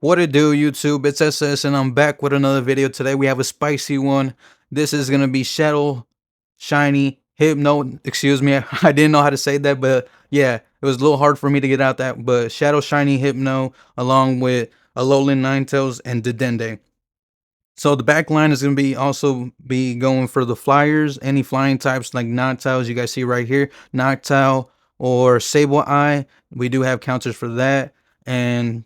What it do, YouTube? It's SS, and I'm back with another video. Today we have a spicy one. This is gonna be Shadow Shiny Hypno. Excuse me, I didn't know how to say that, but yeah, it was a little hard for me to get out that. But Shadow Shiny Hypno, along with Alolan Ninetales and Dedenne. So the back line is gonna be also be going for the flyers, any flying types like Noctowl, you guys see right here, Noctowl or Sableye. We do have counters for that, and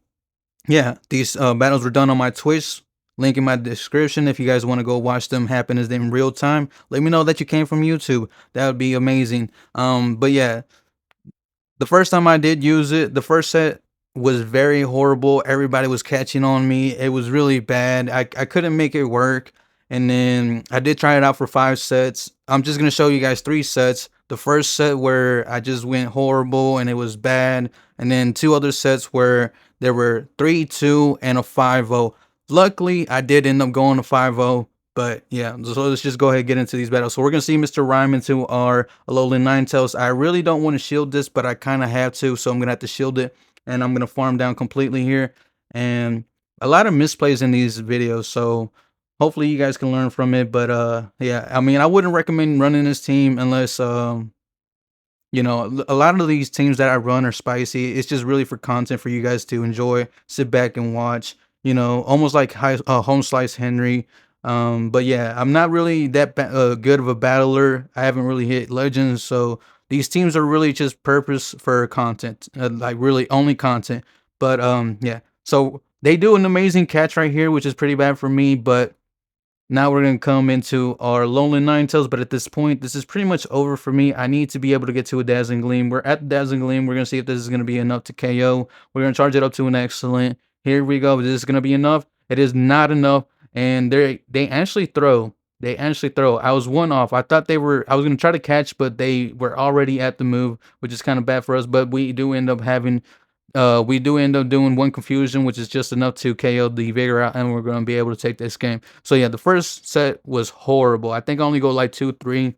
yeah, these battles were done on my Twitch. Link in my description if you guys want to go watch them happen as in real time. Let me know that you came from YouTube. That would be amazing. But yeah, the first time I did use it, the first set was very horrible. Everybody was catching on me. It was really bad. I couldn't make it work. And then I did try it out for 5 sets. I'm just gonna show you guys 3 sets. The first set where I just went horrible and it was bad, and then 2 other sets where there were 3-2 and a 5-0. Luckily, I did end up going to 5-0. But yeah, so let's just go ahead and get into these battles. So we're gonna see Mr. Rhyme into our Alolan Ninetales. I really don't want to shield this, but I kind of have to, so I'm gonna have to shield it, and I'm gonna farm down completely here. And a lot of misplays in these videos, so hopefully you guys can learn from it. But yeah, I mean, I wouldn't recommend running this team unless a lot of these teams that I run are spicy. It's just really for content for you guys to enjoy, sit back and watch. Almost like Home Slice Henry. But yeah, I'm not really that good of a battler. I haven't really hit legends, so these teams are really just purpose for content, like really only content. But yeah, so they do an amazing catch right here, which is pretty bad for me. But now we're gonna come into our Lonely Ninetales, but at this point, this is pretty much over for me. I need to be able to get to a Dazzling Gleam. We're at the Dazzling Gleam. We're gonna see if this is gonna be enough to KO. We're gonna charge it up to an excellent. Here we go. Is this gonna be enough? It is not enough. And they actually throw. They actually throw. I was one off. I thought I was gonna try to catch, but they were already at the move, which is kind of bad for us. But we do end up doing one confusion, which is just enough to KO the Vigor out, and we're going to be able to take this game. So yeah, the first set was horrible. I think I only go like 2-3,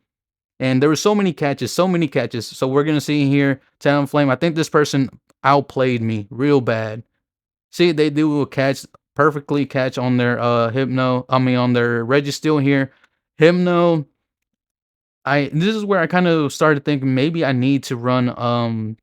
and there were so many catches, so many catches. So we're gonna see here, Talonflame. I think this person outplayed me real bad. See, they do a catch, perfectly catch on their Hypno. I mean, on their Registeel here, Hypno. This is where I kind of started thinking maybe I need to run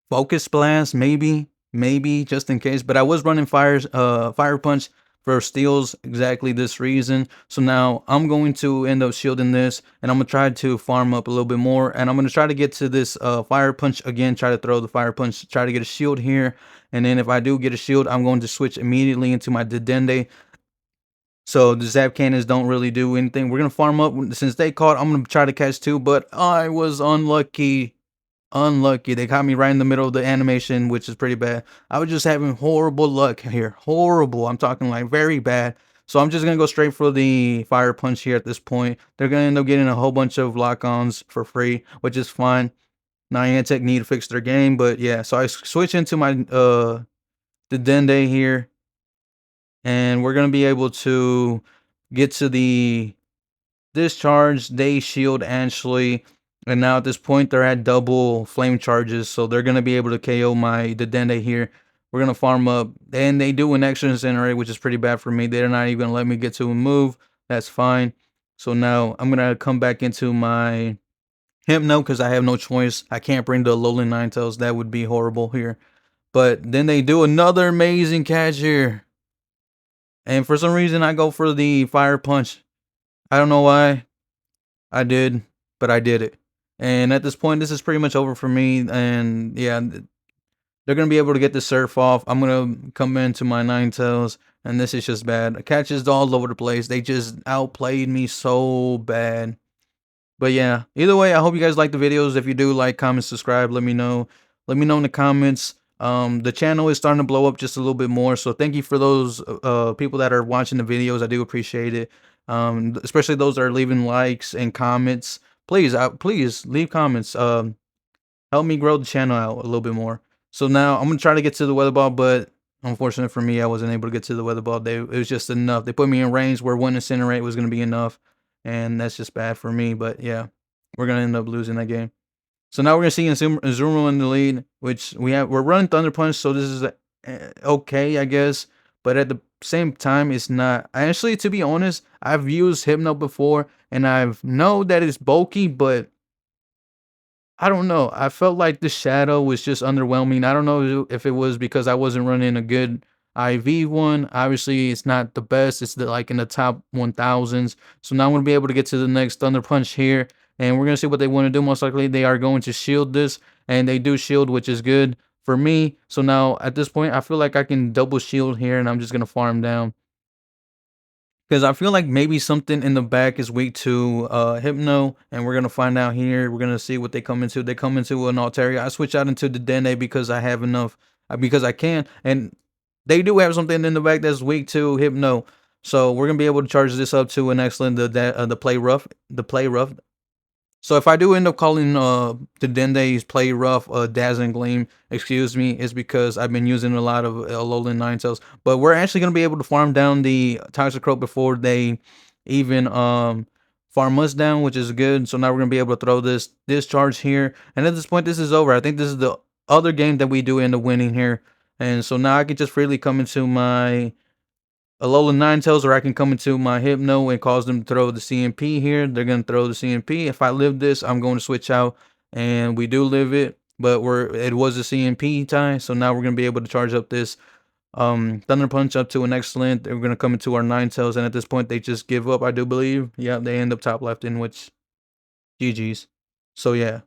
Focus Blast, maybe just in case. But I was running Fire Punch for steals exactly this reason. So now I'm going to end up shielding this, and I'm gonna try to farm up a little bit more, and I'm gonna try to get to this Fire Punch again. Try to throw the Fire Punch, try to get a shield here, and then if I do get a shield, I'm going to switch immediately into my Dedenne. So the Zap Cannons don't really do anything. We're gonna farm up since they caught. I'm gonna try to catch two, but I was unlucky. Unlucky. They caught me right in the middle of the animation, which is pretty bad. I was just having horrible luck here. Horrible. I'm talking like very bad. So I'm just going to go straight for the Fire Punch here at this point. They're going to end up getting a whole bunch of lock-ons for free, which is fine. Niantic need to fix their game, but yeah. So I switch into my Dedenne here, and we're going to be able to get to the discharge. They shield Ashley. And now at this point, they're at double flame charges, so they're gonna be able to KO my Dedenne here. We're gonna farm up, and they do an extra incinerate, which is pretty bad for me. They're not even gonna let me get to a move. That's fine. So now I'm gonna come back into my Hypno because I have no choice. I can't bring the Alolan Ninetales. That would be horrible here. But then they do another amazing catch here, and for some reason I go for the Fire Punch. I don't know why I did, but I did it. And at this point, this is pretty much over for me. And yeah, they're gonna be able to get the surf off. I'm gonna come into my Ninetales, and this is just bad. Catches all over the place. They just outplayed me so bad. But yeah, either way, I hope you guys like the videos. If you do, like, comment, subscribe. Let me know. Let me know in the comments. The channel is starting to blow up just a little bit more. So thank you for those people that are watching the videos. I do appreciate it. Especially those that are leaving likes and comments. Please leave comments. Help me grow the channel out a little bit more. So now I'm gonna try to get to the weather ball, but unfortunately for me, I wasn't able to get to the weather ball. It was just enough. They put me in range where one incinerate was gonna be enough, and that's just bad for me. But yeah, we're gonna end up losing that game. So now we're gonna see Azumarill in the lead, which we're running Thunder Punch, so this is okay, I guess. but at the same time, it's not. Actually, to be honest, I've used Hypno before, and I've know that it's bulky, but I don't know. I felt like the shadow was just underwhelming. I don't know if it was because I wasn't running a good IV one. Obviously, it's not the best. It's like in the top 1000s. So now I'm gonna be able to get to the next Thunder Punch here, and we're gonna see what they want to do. Most likely, they are going to shield this, and they do shield, which is good for me. So now at this point, I feel like I can double shield here, and I'm just gonna farm down. Because I feel like maybe something in the back is weak to Hypno, and we're gonna find out here. We're gonna see what they come into. They come into an Altaria. I switch out into the Dende because I have enough, because I can, and they do have something in the back that's weak to Hypno. So we're gonna be able to charge this up to an excellent the play rough, so if I do end up calling the Dende's play rough Dazzling Gleam, excuse me, it's because I've been using a lot of Alolan Ninetales. But we're actually gonna be able to farm down the Toxicroak before they even farm us down, which is good. So now we're gonna be able to throw this discharge here. And at this point, this is over. I think this is the other game that we do end up winning here. And so now I can just freely come into my Alolan Ninetales, or I can come into my Hypno and cause them to throw the CMP here. They're going to throw the CMP. If I live this, I'm going to switch out, and we do live it, but it was a CMP time, so now we're going to be able to charge up this Thunder Punch up to an excellent. We're going to come into our Ninetales, and at this point, they just give up, I do believe. Yeah, they end up top left, in which GG's. So yeah.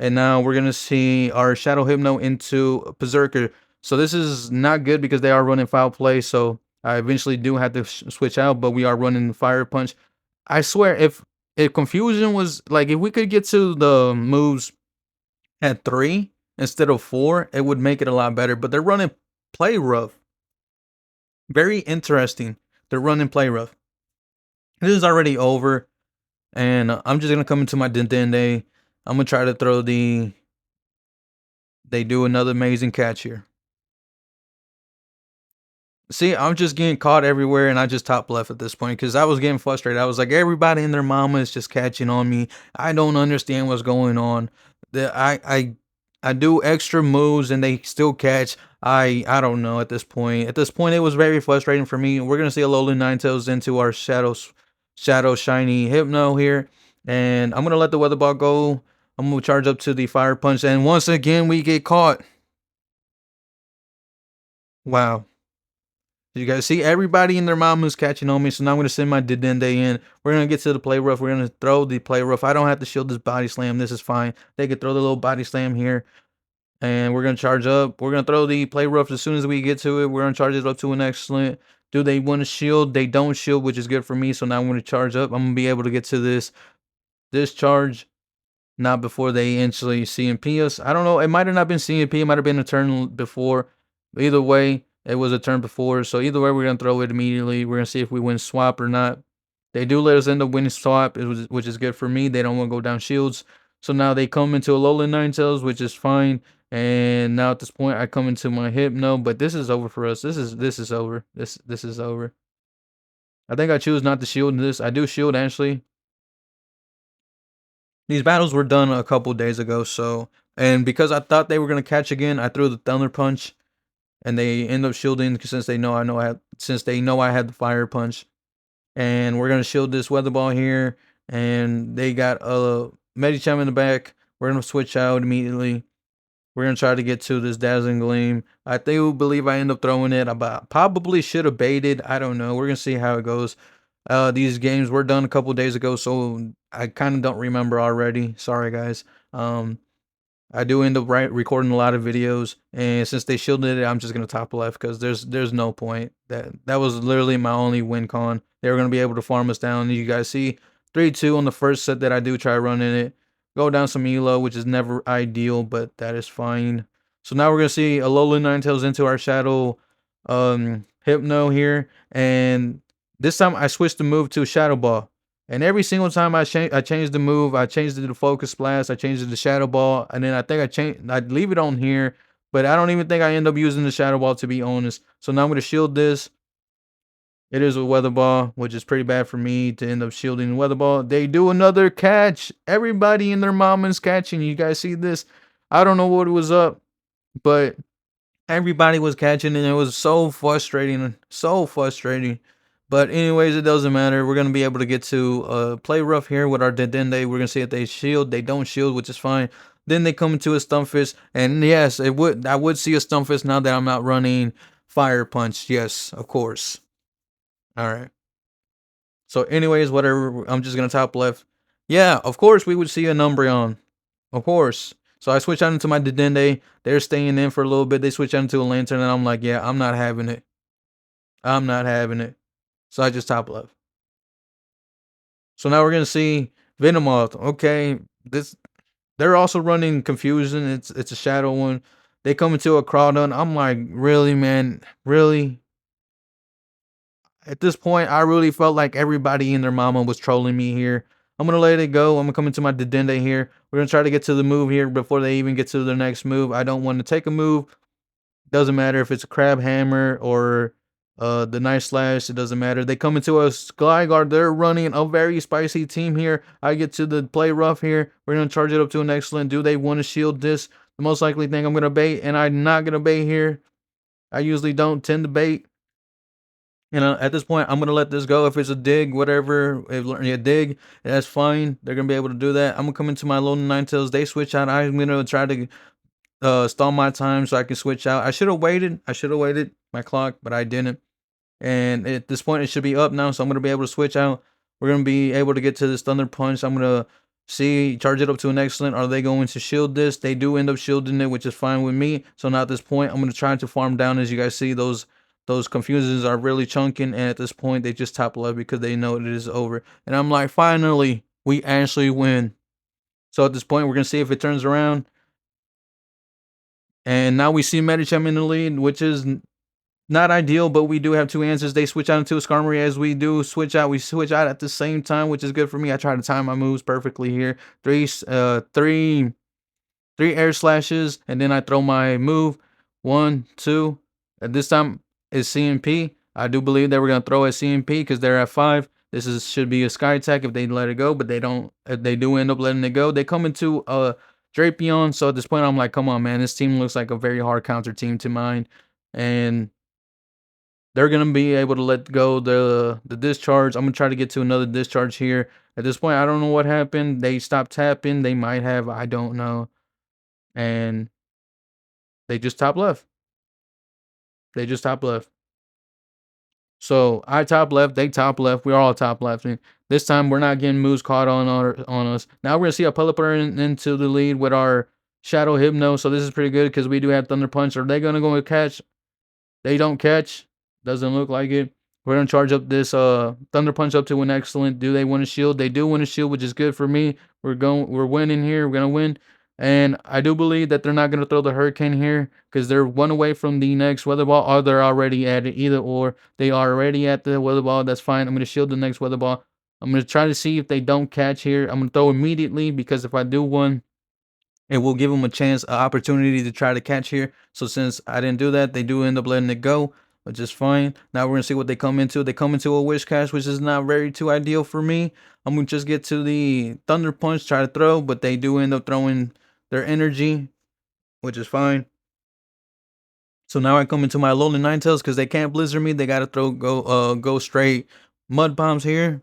And now we're going to see our Shadow Hypno into Berserker. So this is not good because they are running foul play. So I eventually do have to switch out, but we are running Fire Punch. I swear, if Confusion was like, if we could get to the moves at 3 instead of 4, it would make it a lot better. But they're running Play Rough. Very interesting. They're running Play Rough. This is already over, and I'm just gonna come into my Dende. I'm gonna try to throw the. They do another amazing catch here. See, I'm just getting caught everywhere, and I just top left at this point because I was getting frustrated. I was like, everybody and their mama is just catching on me. I don't understand what's going on. I do extra moves and they still catch. I don't know at this point. At this point, it was very frustrating for me. We're gonna see a Alolan Ninetales into our Shadow Shiny Hypno here, and I'm gonna let the Weather Ball go. I'm gonna charge up to the Fire Punch, and once again we get caught. Wow. You guys see everybody and their mom who's catching on me, so now I'm gonna send my Dedenne in. We're gonna get to the play rough. We're gonna throw the play rough. I don't have to shield this body slam. This is fine. They could throw the little body slam here, and we're gonna charge up. We're gonna throw the play rough as soon as we get to it. We're gonna charge it up to an excellent. Do they want to shield? They don't shield, which is good for me. So now I'm gonna charge up. I'm gonna be able to get to this charge. Not before they instantly CMP us. I don't know. It might have not been CMP. It might have been a turn before. Either way, it was a turn before. So either way, we're going to throw it immediately. We're going to see if we win swap or not. They do let us end up winning swap, which is good for me. They don't want to go down shields. So now they come into a Alolan Ninetales, which is fine. And now at this point, I come into my Hypno. But this is over for us. This is over. This is over. I think I choose not to shield in this. I do shield, actually. These battles were done a couple days ago, so, and because I thought they were gonna catch again, I threw the Thunder Punch, and they end up shielding since they know I had the Fire Punch, and we're gonna shield this Weather Ball here, and they got a Medicham in the back. We're gonna switch out immediately. We're gonna try to get to this Dazzling Gleam. I believe I end up throwing it. I probably should have baited. I don't know. We're gonna see how it goes. These games were done a couple days ago, so I kind of don't remember already. Sorry, guys. I do end up recording a lot of videos, and since they shielded it, I'm just gonna top left because there's no point. That was literally my only win con. They were gonna be able to farm us down. You guys see 3-2 on the first set that I do try running it. Go down some elo, which is never ideal, but that is fine. So now we're gonna see Alolan Ninetales into our Shadow Hypno here, and this time I switched the move to Shadow Ball. And every single time I changed the move, I changed it to Focus Blast, I changed it to Shadow Ball, and then I think I'd leave it on here, but I don't even think I end up using the Shadow Ball, to be honest. So now I'm going to shield this. It is a Weather Ball, which is pretty bad for me to end up shielding the Weather Ball. They do another catch. Everybody and their mom is catching. You guys see this? I don't know what was up, but Everybody was catching, and it was so frustrating, so frustrating. But anyways, it doesn't matter. We're gonna be able to get to play rough here with our Dedenne. We're gonna see if they shield. They don't shield, which is fine. Then they come into a Stunfisk, and yes, it would. I would see a Stunfisk now that I'm not running Fire Punch. Yes, of course. All right. So, anyways, whatever. I'm just gonna top left. Yeah, of course we would see a Umbreon. Of course. So I switch out into my Dedenne. They're staying in for a little bit. They switch out into a Lantern, and I'm like, yeah, I'm not having it. I'm not having it. So I just top left. So now we're gonna see Venomoth. Okay, this they're also running Confusion. It's a Shadow one. They come into a Crawdon. I'm like, really, man, really. At this point, I really felt like everybody and their mama was trolling me here. I'm gonna let it go. I'm gonna come into my Dedenne here. We're gonna try to get to the move here before they even get to their next move. I don't want to take a move. Doesn't matter if it's a Crab Hammer or the Night Slash. It doesn't matter. They come into a Skyguard. They're running a very spicy team here. I get to the play rough here. We're gonna charge it up to an excellent. Do they want to shield this? The most likely thing I'm gonna bait, and I'm not gonna bait here. I usually don't tend to bait. You know, at this point, I'm gonna let this go. If it's a dig, whatever, if a dig, that's fine. They're gonna be able to do that. I'm gonna come into my Lone Ninetales. They switch out. I'm gonna try to stall my time so I can switch out. I should have waited. I should have waited my clock, but I didn't. And at this point, it should be up now, so I'm gonna be able to switch out. We're gonna be able to get to this Thunder Punch. I'm gonna see charge it up to an excellent. Are they going to shield this? They do end up shielding it, which is fine with me. So now at this point, I'm gonna try to farm down. As you guys see, those confusions are really chunking, and at this point, they just top left because they know it is over. And I'm like, finally, we actually win. So at this point, we're gonna see if it turns around. And now we see Medicham in the lead, which is not ideal, but we do have two answers. They switch out into a Skarmory as we do switch out. We switch out at the same time, which is good for me. I try to time my moves perfectly here. Three air slashes, and then I throw my move. 1, 2. At this time is CMP. I do believe that we're gonna throw at CMP because they're at 5. This is should be a Sky Attack if they let it go, but they don't. If they do end up letting it go, they come into a Drapion. So at this point, I'm like, come on, man, this team looks like a very hard counter team to mine, and they're gonna be able to let go the discharge. I'm gonna try to get to another discharge here. At this point, I don't know what happened. They stopped tapping. They might have. I don't know. And they just top left. They just top left. So I top left. They top left. We're all top left. And this time we're not getting moves caught on us. Now we're gonna see a Pelipper into the lead with our Shadow Hypno. So this is pretty good because we do have Thunder Punch. Are they gonna go and catch? They don't catch. Doesn't look like it. We're gonna charge up this Thunder Punch up to an excellent. Do they win a shield? They do win a shield, which is good for me. We're winning here. We're gonna win. And I do believe that they're not gonna throw the Hurricane here because they're one away from the next Weather Ball, or they're already at it. Either or, they are already at the Weather Ball. That's fine. I'm gonna shield the next Weather Ball. I'm gonna try to see if they don't catch here. I'm gonna throw immediately because if I do one, it will give them a chance, an opportunity to try to catch here. So since I didn't do that, they do end up letting it go, which is fine. Now we're gonna see what they come into. They come into a Wish Cash, which is not very too ideal for me. I'm gonna just get to the Thunder Punch, try to throw, but they do end up throwing their energy, which is fine. So now I come into my Alolan Ninetales because they can't Blizzard me. They gotta go straight Mud Bombs here.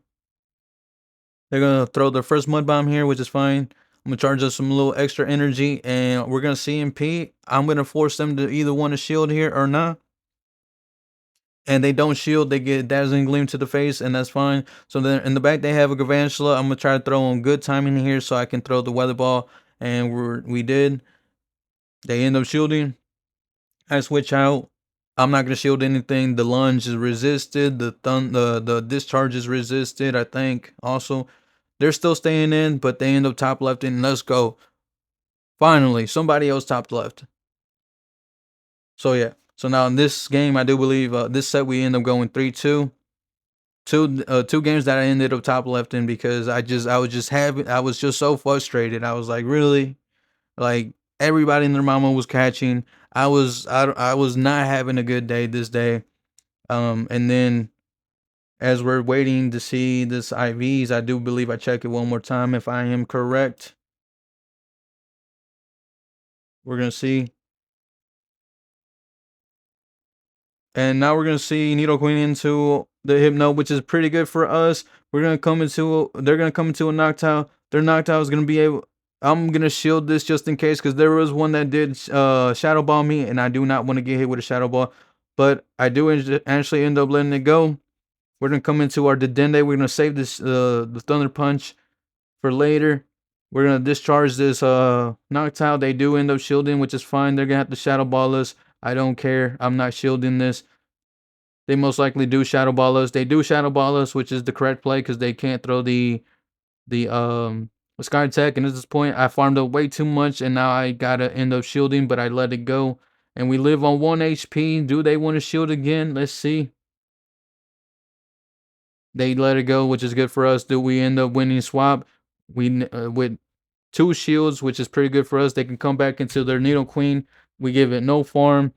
They're gonna throw their first Mud Bomb here, which is fine. I'm gonna charge us some little extra energy, and we're gonna CMP. I'm gonna force them to either want to shield here or not. And they don't shield, they get Dazzling Gleam to the face, and that's fine. So then in the back they have a Galvantula. I'm gonna try to throw on good timing here so I can throw the Weather Ball, and we did. They end up shielding. I switch out. I'm not gonna shield anything. The lunge is resisted. The discharge is resisted. I think also they're still staying in, but they end up top left in. Let's go. Finally, somebody else top left. So yeah. So now in this game, I do believe this set we end up going 3-2. Two games that I ended up top left in because I was just so frustrated. I was like, really, like everybody and their mama was catching. I was not having a good day this day. And then as we're waiting to see this IVs, I do believe I check it one more time if I am correct. We're gonna see. And now we're gonna see Nidoqueen into the Hypno, which is pretty good for us. They're gonna come into a Noctowl. Their Noctowl is gonna be able. I'm gonna shield this just in case, because there was one that did Shadow Ball me, and I do not want to get hit with a Shadow Ball. But I do actually end up letting it go. We're gonna come into our Dedenne. We're gonna save this the Thunder Punch for later. We're gonna discharge this Noctowl. They do end up shielding, which is fine. They're gonna have to Shadow Ball us. I don't care. I'm not shielding this. They most likely do Shadow Ball us. They do Shadow Ball us, which is the correct play, because they can't throw the Sky Attack. And at this point, I farmed up way too much, and now I gotta end up shielding, but I let it go. And we live on 1 HP. Do they want to shield again? Let's see. They let it go, which is good for us. Do we end up winning swap? We with 2 shields, which is pretty good for us. They can come back into their Nidoqueen. We give it no farm,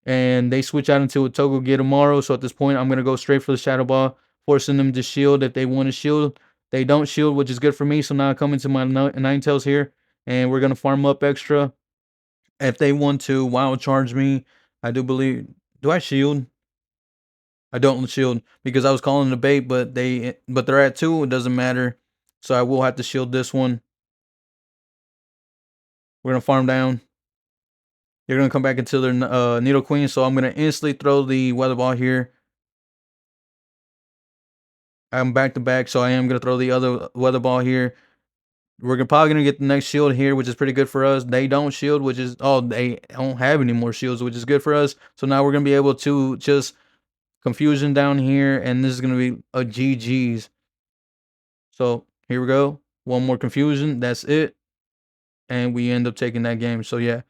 and they switch out into a Togedemaru. So at this point, I'm gonna go straight for the Shadow Ball, forcing them to shield if they want to shield. They don't shield, which is good for me. So now I come into my Ninetales here, and we're gonna farm up extra. If they want to wild charge me, I do believe. Do I shield? I don't shield because I was calling the bait, but they're at 2. It doesn't matter. So I will have to shield this one. We're gonna farm down. They're gonna come back into their Nidoqueen, so I'm gonna instantly throw the Weather Ball here. I'm back to back, so I am gonna throw the other Weather Ball here. We're probably gonna get the next shield here, which is pretty good for us. They don't shield, which is they don't have any more shields, which is good for us. So now we're gonna be able to just confusion down here, and this is gonna be a GG's. So here we go. One more confusion. That's it, and we end up taking that game. So yeah,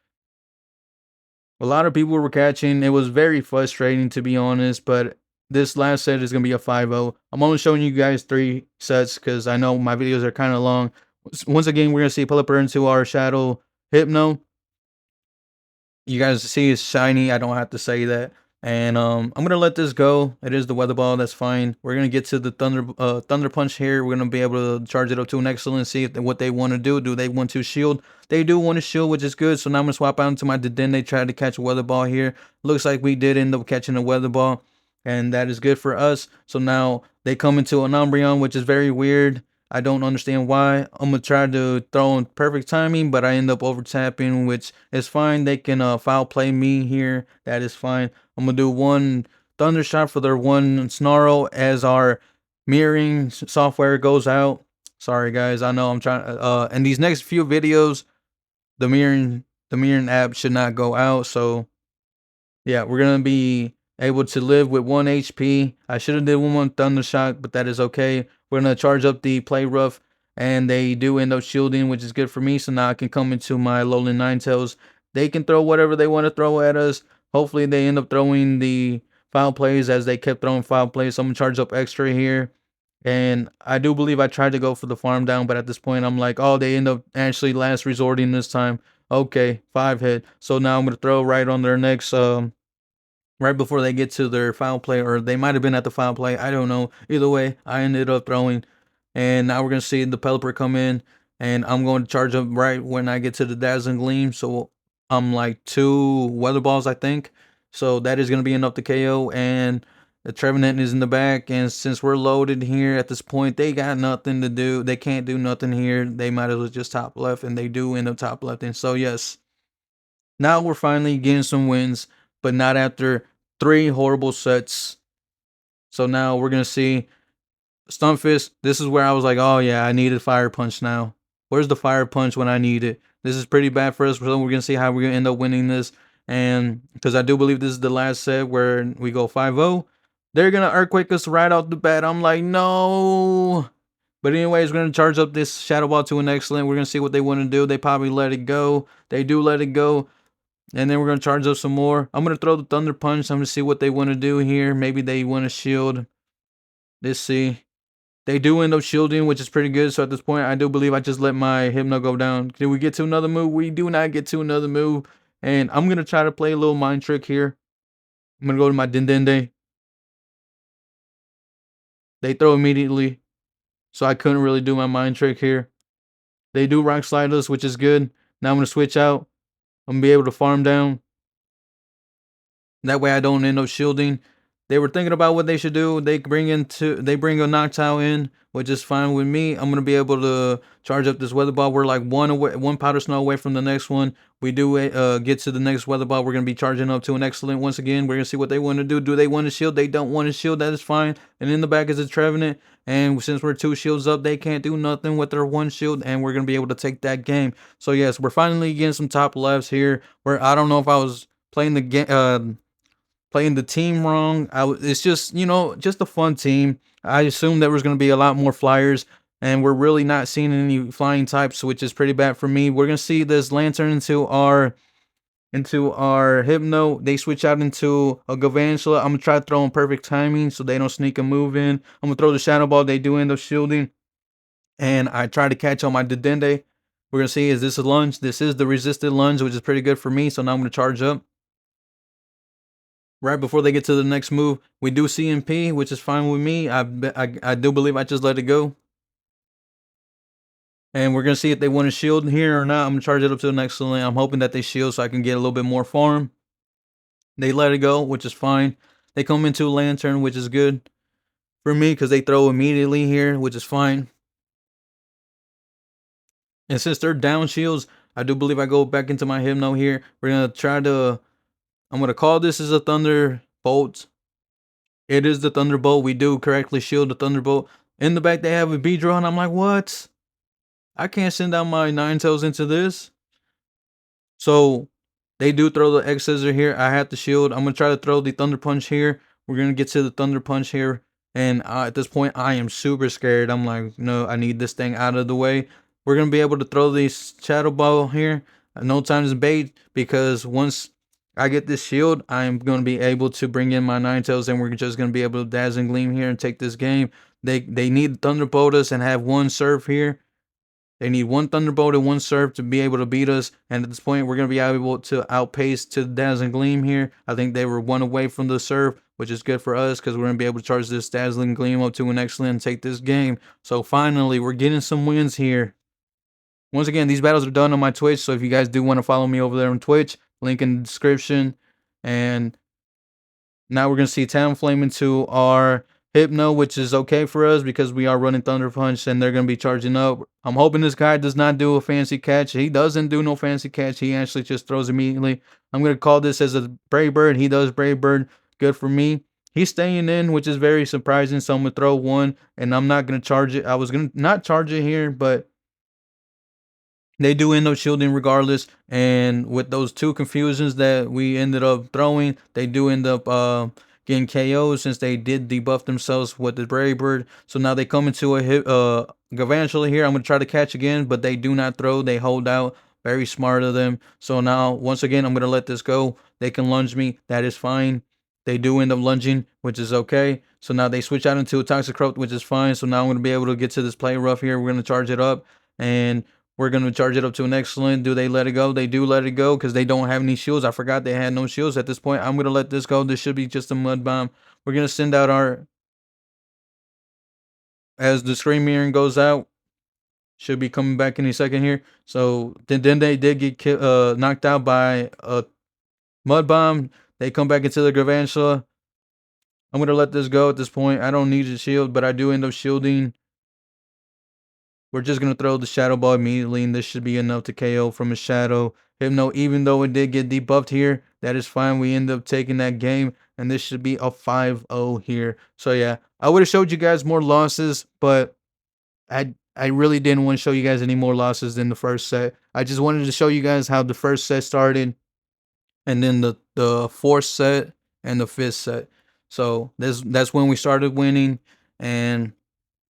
a lot of people were catching. It was very frustrating, to be honest, but this last set is going to be a 5-0. I'm only showing you guys 3 sets because I know my videos are kind of long. Once again, we're going to see Pelipper into our Shadow Hypno. You guys see it's shiny. I don't have to say that. And I'm gonna let this go. It is the Weather Ball. That's fine. We're gonna get to the Thunder Punch here. We're gonna be able to charge it up to an excellent. See if what they want to do. Do they want to shield? They do want to shield, which is good. So now I'm gonna swap out into my Dedenne. They tried to catch a Weather Ball here. Looks like we did end up catching a Weather Ball, and that is good for us. So now they come into an Umbreon, which is very weird. I don't understand why. I'm gonna try to throw in perfect timing, but I end up over tapping, which is fine. They can foul play me here. That is fine. I'm gonna do 1 Thunder Shot for their 1 Snarl as our mirroring software goes out. Sorry guys, I know I'm trying. In these next few videos, the mirroring app should not go out. So yeah, we're gonna be able to live with 1 HP. I should have did 1 Thunder Shock, but that is okay. We're gonna charge up the Play Rough, and they do end up shielding, which is good for me. So now I can come into my Alolan Ninetales. They can throw whatever they want to throw at us. Hopefully they end up throwing the foul plays, as they kept throwing foul plays. So I'm gonna charge up extra here. And I do believe I tried to go for the farm down, but at this point I'm like, oh, they end up actually last resorting this time. Okay, 5 hit. So now I'm gonna throw right on their next right before they get to their foul play, or they might have been at the foul play. I don't know. Either way, I ended up throwing, and now we're gonna see the Pelipper come in, and I'm going to charge up right when I get to the Dazzling Gleam. So I'm like 2 Weather Balls, I think. So that is gonna be enough to KO, and the Trevenant is in the back, and since we're loaded here at this point, they got nothing to do. They can't do nothing here. They might as well just top left, and they do end up top left. And so yes, now we're finally getting some wins, but not after 3 horrible sets. So now we're gonna see Stunfisk. This is where I was like, oh yeah, I needed Fire Punch now. Where's the Fire Punch when I need it? This is pretty bad for us. So we're gonna see how we're gonna end up winning this. And because I do believe this is the last set where we go 5-0, they're gonna Earthquake us right off the bat. I'm like, no. But anyways, we're gonna charge up this Shadow Ball to an excellent. We're gonna see what they want to do. They probably let it go. They do let it go. And then we're going to charge up some more. I'm going to throw the Thunder Punch. I'm going to see what they want to do here. Maybe they want to shield. Let's see. They do end up shielding, which is pretty good. So at this point, I do believe I just let my Hypno go down. Did we get to another move? We do not get to another move. And I'm going to try to play a little mind trick here. I'm going to go to my Dendende. They throw immediately. So I couldn't really do my mind trick here. They do Rock Slide us, which is good. Now I'm going to switch out. I'm going to be able to farm down. That way I don't end up shielding. They were thinking about what they should do. They bring a Noctowl in, which is fine with me. I'm gonna be able to charge up this weather ball. We're like one powder snow away from the next one. We do get to the next weather ball. We're gonna be charging up to an excellent once again. We're gonna see what they want to do. Do they want to shield? They don't want to shield. That is fine. And in the back is a Trevenant. And since we're 2 shields up, they can't do nothing with their 1 shield, and we're gonna be able to take that game. So yes, we're finally getting some top lefts here. Where I don't know if I was playing the game. Playing the team wrong. It's just, just a fun team. I assumed there was going to be a lot more flyers, and we're really not seeing any flying types, which is pretty bad for me. We're going to see this Lantern into our Hypno. They switch out into a Galvantula. I'm going to try to throw in perfect timing so they don't sneak a move in. I'm going to throw the Shadow Ball. They do end up shielding, and I try to catch on my Dedenne. We're going to see, is this a lunge? This is the resisted lunge, which is pretty good for me, so now I'm going to charge up. Right before they get to the next move, we do CMP, which is fine with me. I do believe I just let it go. And we're going to see if they want to shield here or not. I'm going to charge it up to the next lane. I'm hoping that they shield so I can get a little bit more farm. They let it go, which is fine. They come into Lantern, which is good for me because they throw immediately here, which is fine. And since they're down shields, I do believe I go back into my Hypno here. We're going to try to... I'm going to call this as a Thunderbolt. It is the Thunderbolt. We do correctly shield the Thunderbolt. In the back, they have a Beedrill, and I'm like, what? I can't send out my Ninetales into this. So they do throw the X Scissor here. I have to shield. I'm going to try to throw the Thunder Punch here. We're going to get to the Thunder Punch here. And at this point, I am super scared. I'm like, no, I need this thing out of the way. We're going to be able to throw this Shadow Ball here. No time to bait, because once I get this shield, I'm going to be able to bring in my Ninetales, and we're just going to be able to Dazzling Gleam here and take this game. They need Thunderbolt us and have 1 Surf here. They need 1 Thunderbolt and 1 Surf to be able to beat us. And at this point, we're going to be able to outpace to the Dazzling Gleam here. I think they were 1 away from the Surf, which is good for us because we're going to be able to charge this Dazzling Gleam up to an excellent and take this game. So finally, we're getting some wins here. Once again, these battles are done on my Twitch, so if you guys do want to follow me over there on Twitch, link in the description. And now we're going to see Talonflame into our Hypno, which is okay for us because we are running Thunder Punch and they're going to be charging up. I'm hoping this guy does not do a fancy catch. He doesn't do no fancy catch. He actually just throws immediately. I'm going to call this as a Brave Bird. He does Brave Bird. Good for me. He's staying in, which is very surprising. So I'm going to throw 1, and I'm not going to charge it. I was going to not charge it here, but they do end up shielding regardless, and with those 2 confusions that we ended up throwing, they do end up getting KO'd since they did debuff themselves with the Brave Bird. So now they come into a Galvantula here. I'm going to try to catch again, but they do not throw. They hold out. Very smart of them. So now, once again, I'm going to let this go. They can lunge me. That is fine. They do end up lunging, which is okay. So now they switch out into a Toxicroak, which is fine. So now I'm going to be able to get to this play rough here. We're going to charge it up, and we're going to charge it up to an excellent. Do they let it go? They do let it go because they don't have any shields. I forgot they had no shields at this point. I'm going to let this go. This should be just a Mud Bomb. We're going to send out our... As the Scream Mirror goes out, should be coming back any second here. So then they did get knocked out by a Mud Bomb. They come back into the Galvantula. I'm going to let this go at this point. I don't need a shield, but I do end up shielding. We're just going to throw the Shadow Ball immediately, and this should be enough to KO from a Shadow. Hypno, even though it did get debuffed here, that is fine. We end up taking that game, and this should be a 5-0 here. So yeah, I would have showed you guys more losses, but I really didn't want to show you guys any more losses than the first set. I just wanted to show you guys how the first set started, and then the 4th set and the 5th set. So that's when we started winning. And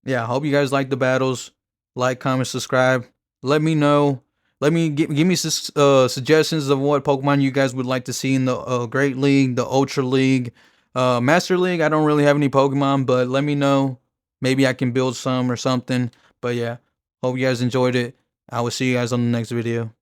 yeah, I hope you guys like the battles. Like, comment, subscribe. Let me know. Give me suggestions of what Pokemon you guys would like to see in the Great League, the Ultra League, Master League. I don't really have any Pokemon, but let me know. Maybe I can build some or something. But yeah, hope you guys enjoyed it. I will see you guys on the next video.